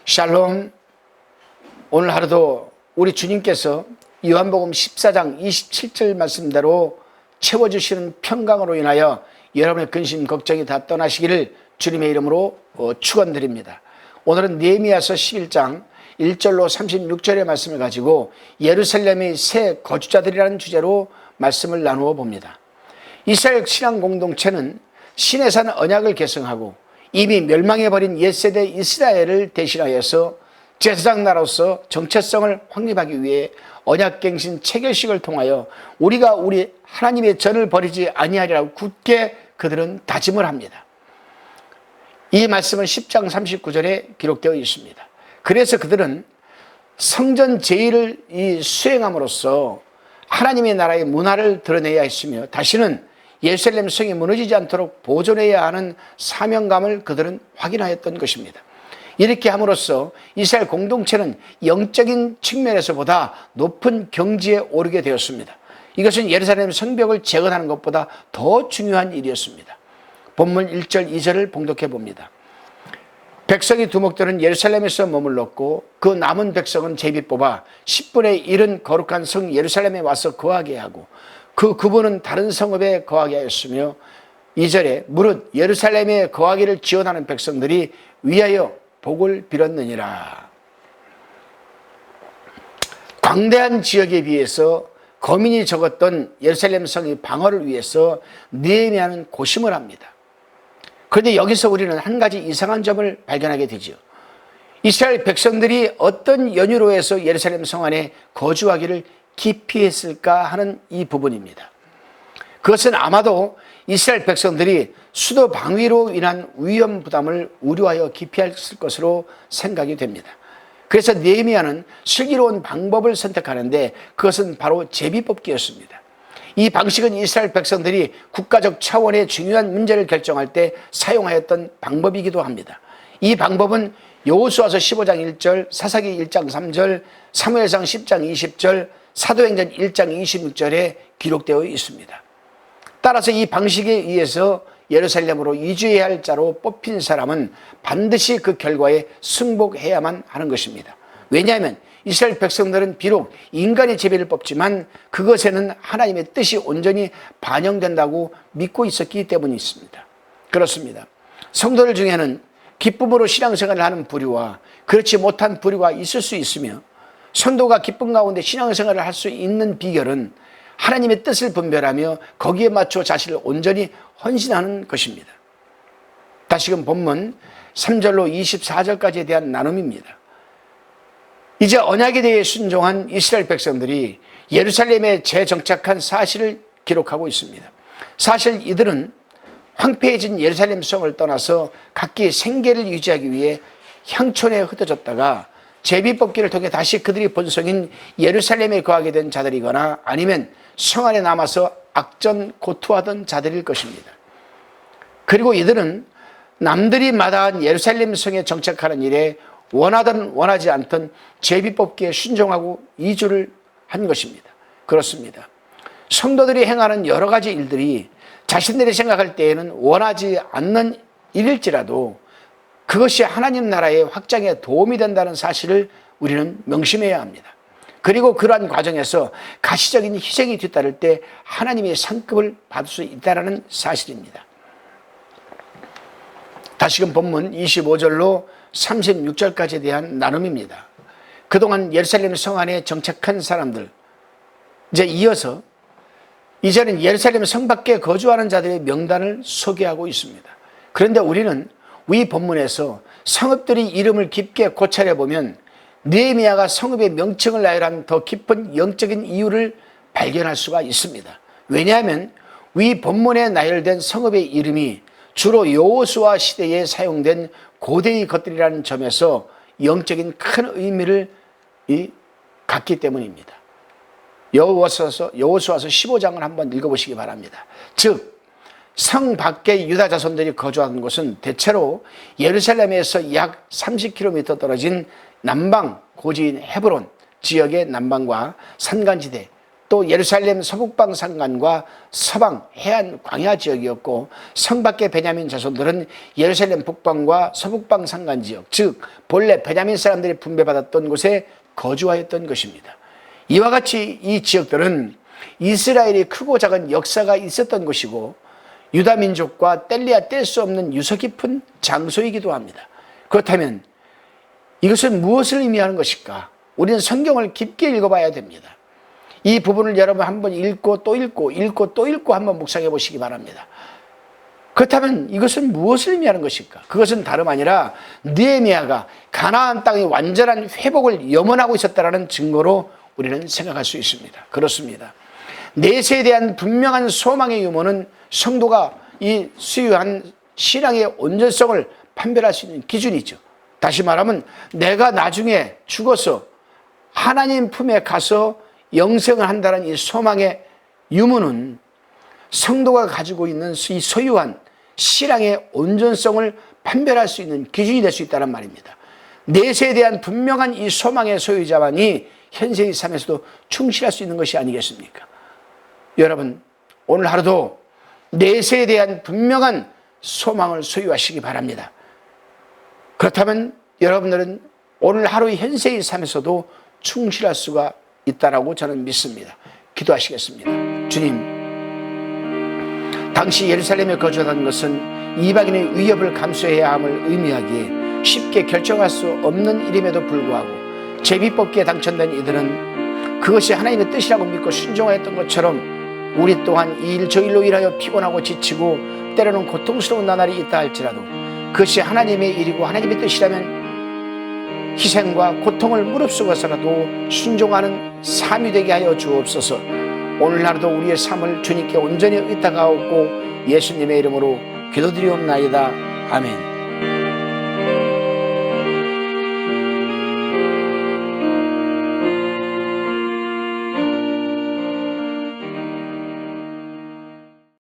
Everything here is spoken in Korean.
샬롬. 오늘 하루도 우리 주님께서 요한복음 14장 27절 말씀대로 채워주시는 평강으로 인하여 여러분의 근심 걱정이 다 떠나시기를 주님의 이름으로 축원드립니다. 오늘은 느헤미야서 11장 1절로 36절의 말씀을 가지고 예루살렘의 새 거주자들이라는 주제로 말씀을 나누어 봅니다. 이스라엘 신앙 공동체는 신의 산 언약을 계승하고 이미 멸망해버린 옛세대 이스라엘을 대신하여서 제사장 나라로서 정체성을 확립하기 위해 언약갱신 체결식을 통하여 우리가 우리 하나님의 전을 버리지 아니하리라고 굳게 그들은 다짐을 합니다. 이 말씀은 10장 39절에 기록되어 있습니다. 그래서 그들은 성전 제의를 수행함으로써 하나님의 나라의 문화를 드러내야 했으며 다시는 예루살렘 성이 무너지지 않도록 보존해야 하는 사명감을 그들은 확인하였던 것입니다. 이렇게 함으로써 이스라엘 공동체는 영적인 측면에서보다 높은 경지에 오르게 되었습니다. 이것은 예루살렘 성벽을 재건하는 것보다 더 중요한 일이었습니다. 본문 1절 2절을 봉독해 봅니다. 백성이 두목들은 예루살렘에서 머물렀고 그 남은 백성은 제비 뽑아 10분의 1은 거룩한 성 예루살렘에 와서 거하게 하고 그 구분은 다른 성읍에 거하게 하였으며 2절에 무릇 예루살렘에 거하기를 지원하는 백성들이 위하여 복을 빌었느니라. 광대한 지역에 비해서 거민이 적었던 예루살렘 성의 방어를 위해서 느헤미야는 고심을 합니다. 그런데 여기서 우리는 한 가지 이상한 점을 발견하게 되죠. 이스라엘 백성들이 어떤 연유로 해서 예루살렘 성 안에 거주하기를 기피했을까 하는 이 부분입니다. 그것은 아마도 이스라엘 백성들이 수도 방위로 인한 위험 부담을 우려하여 기피했을 것으로 생각이 됩니다. 그래서 느헤미야는 슬기로운 방법을 선택하는데 그것은 바로 제비뽑기였습니다. 이 방식은 이스라엘 백성들이 국가적 차원의 중요한 문제를 결정할 때 사용하였던 방법이기도 합니다. 이 방법은 여호수아서 15장 1절, 사사기 1장 3절, 사무엘상 10장 20절, 사도행전 1장 26절에 기록되어 있습니다. 따라서 이 방식에 의해서 예루살렘으로 이주해야 할 자로 뽑힌 사람은 반드시 그 결과에 승복해야만 하는 것입니다. 왜냐하면 이스라엘 백성들은 비록 인간의 제비를 뽑지만 그것에는 하나님의 뜻이 온전히 반영된다고 믿고 있었기 때문이 있습니다. 그렇습니다. 성도들 중에는 기쁨으로 신앙생활을 하는 부류와 그렇지 못한 부류가 있을 수 있으며 성도가 기쁨 가운데 신앙생활을 할 수 있는 비결은 하나님의 뜻을 분별하며 거기에 맞춰 자신을 온전히 헌신하는 것입니다. 다시금 본문 3절로 24절까지에 대한 나눔입니다. 이제 언약에 대해 순종한 이스라엘 백성들이 예루살렘에 재정착한 사실을 기록하고 있습니다. 사실 이들은 황폐해진 예루살렘 성을 떠나서 각기 생계를 유지하기 위해 향촌에 흩어졌다가 제비뽑기를 통해 다시 그들이 본성인 예루살렘에 거하게 된 자들이거나 아니면 성 안에 남아서 악전고투하던 자들일 것입니다. 그리고 이들은 남들이 마다한 예루살렘 성에 정착하는 일에 원하든 원하지 않든 제비뽑기에 순종하고 이주를 한 것입니다. 그렇습니다. 성도들이 행하는 여러 가지 일들이 자신들이 생각할 때에는 원하지 않는 일일지라도 그것이 하나님 나라의 확장에 도움이 된다는 사실을 우리는 명심해야 합니다. 그리고 그러한 과정에서 가시적인 희생이 뒤따를 때 하나님의 상급을 받을 수 있다는 사실입니다. 다시금 본문 25절로 36절까지에 대한 나눔입니다. 그동안 예루살렘 성 안에 정착한 사람들, 이제는 예루살렘 성 밖에 거주하는 자들의 명단을 소개하고 있습니다. 그런데 우리는 위 본문에서 성읍들이 이름을 깊게 고찰해 보면 느헤미야가 성읍의 명칭을 나열한 더 깊은 영적인 이유를 발견할 수가 있습니다. 왜냐하면 위 본문에 나열된 성읍의 이름이 주로 여호수아 시대에 사용된 고대의 것들이라는 점에서 영적인 큰 의미를 갖기 때문입니다. 여호수아서 15장을 한번 읽어보시기 바랍니다. 즉 성 밖에 유다 자손들이 거주하는 곳은 대체로 예루살렘에서 약 30km 떨어진 남방 고지인 헤브론 지역의 남방과 산간지대 또 예루살렘 서북방 산간과 서방 해안 광야 지역이었고, 성밖의 베냐민 자손들은 예루살렘 북방과 서북방 산간 지역, 즉 본래 베냐민 사람들이 분배받았던 곳에 거주하였던 것입니다. 이와 같이 이 지역들은 이스라엘이 크고 작은 역사가 있었던 곳이고, 유다 민족과 뗄래야 뗄 수 없는 유서 깊은 장소이기도 합니다. 그렇다면 이것은 무엇을 의미하는 것일까? 우리는 성경을 깊게 읽어봐야 됩니다. 이 부분을 여러분 한번 읽고 또 읽고 또 읽고 한번 묵상해 보시기 바랍니다. 그렇다면 이것은 무엇을 의미하는 것일까? 그것은 다름 아니라 느헤미야가 가나안 땅의 완전한 회복을 염원하고 있었다는 증거로 우리는 생각할 수 있습니다. 그렇습니다. 내세에 대한 분명한 소망의 유무는 성도가 이 수유한 신앙의 온전성을 판별할 수 있는 기준이죠. 다시 말하면 내가 나중에 죽어서 하나님 품에 가서 영생을 한다는 이 소망의 유무는 성도가 가지고 있는 이 소유한 신앙의 온전성을 판별할 수 있는 기준이 될 수 있다는 말입니다. 내세에 대한 분명한 이 소망의 소유자만이 현세의 삶에서도 충실할 수 있는 것이 아니겠습니까? 여러분, 오늘 하루도 내세에 대한 분명한 소망을 소유하시기 바랍니다. 그렇다면 여러분들은 오늘 하루 현세의 삶에서도 충실할 수가 있다라고 저는 믿습니다. 기도하시겠습니다. 주님, 당시 예루살렘에 거주하던 것은 이방인의 위협을 감수해야 함을 의미하기에 쉽게 결정할 수 없는 일임에도 불구하고 제비뽑기에 당첨된 이들은 그것이 하나님의 뜻이라고 믿고 순종하였던 것처럼 우리 또한 이 일 저 일로 일하여 피곤하고 지치고 때로는 고통스러운 나날이 있다 할지라도 그것이 하나님의 일이고 하나님의 뜻이라면 희생과 고통을 무릅쓰고서라도 순종하는 삶이 되게 하여 주옵소서. 오늘 하루도 우리의 삶을 주님께 온전히 의탁하옵고 예수님의 이름으로 기도드리옵나이다. 아멘.